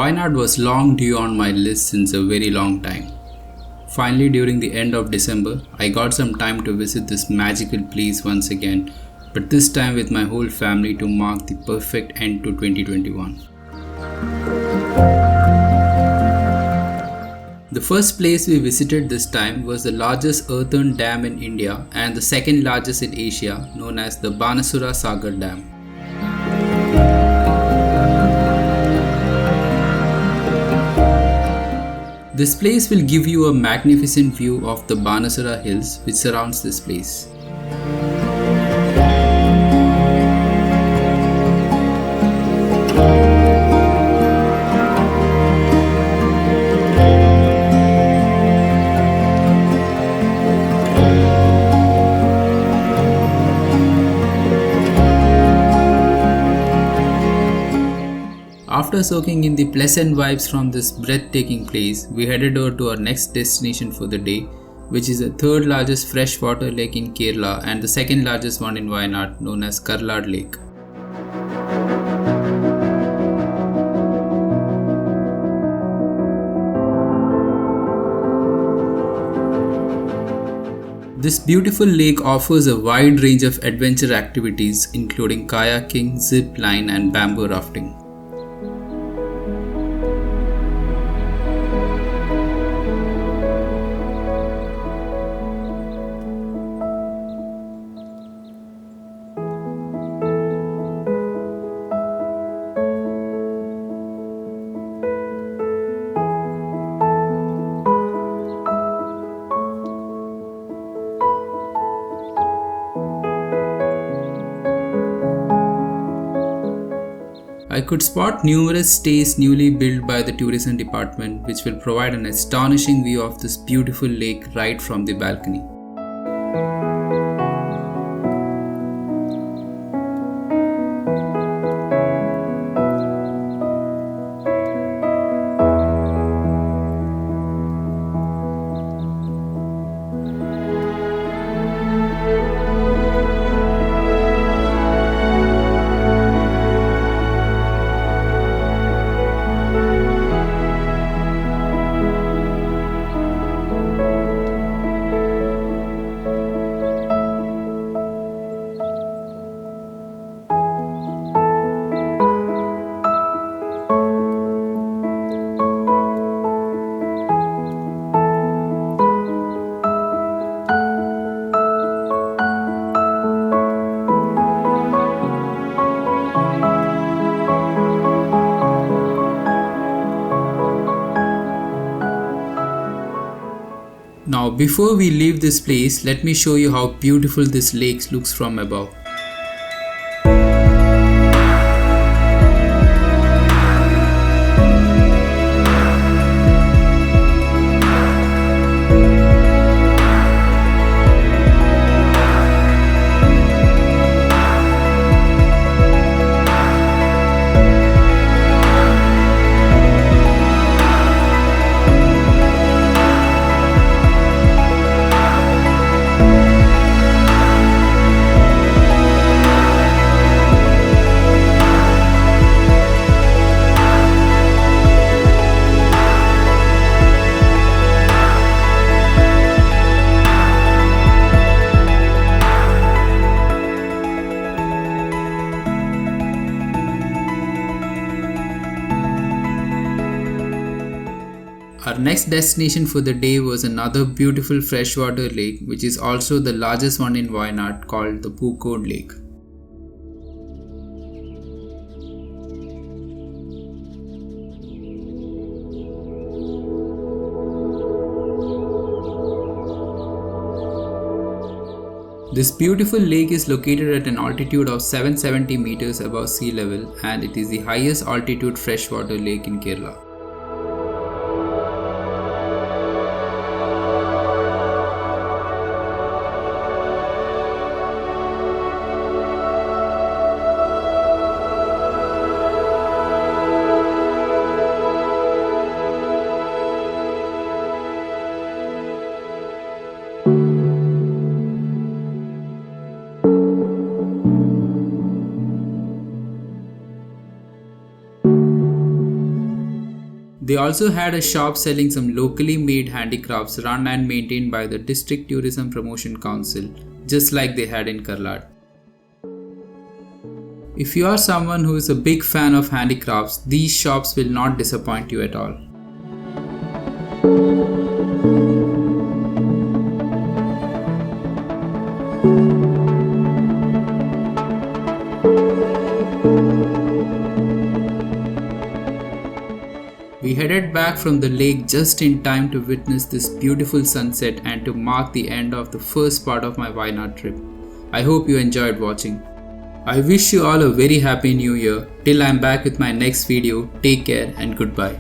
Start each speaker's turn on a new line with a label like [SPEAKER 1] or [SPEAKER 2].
[SPEAKER 1] Wayanad was long due on my list since a very long time. Finally, during the end of December, I got some time to visit this magical place once again, but this time with my whole family to mark the perfect end to 2021. The first place we visited this time was the largest earthen dam in India and the second largest in Asia, known as the Banasura Sagar Dam. This place will give you a magnificent view of the Banasura hills which surrounds this place. After soaking in the pleasant vibes from this breathtaking place, we headed over to our next destination for the day, which is the third largest freshwater lake in Kerala and the second largest one in Wayanad, known as Carlard Lake. This beautiful lake offers a wide range of adventure activities including kayaking, zip line and bamboo rafting. I could spot numerous stays newly built by the tourism department which will provide an astonishing view of this beautiful lake right from the balcony. Now before we leave this place, let me show you how beautiful this lake looks from above. Our next destination for the day was another beautiful freshwater lake which is also the largest one in Wayanad, called the Phucode Lake. This beautiful lake is located at an altitude of 770 meters above sea level and it is the highest altitude freshwater lake in Kerala. They also had a shop selling some locally made handicrafts run and maintained by the District Tourism Promotion Council, just like they had in Carlard. If you are someone who is a big fan of handicrafts, these shops will not disappoint you at all. We headed back from the lake just in time to witness this beautiful sunset and to mark the end of the first part of my Wayanad trip. I hope you enjoyed watching. I wish you all a very happy new year. Till I'm back with my next video, take care and goodbye.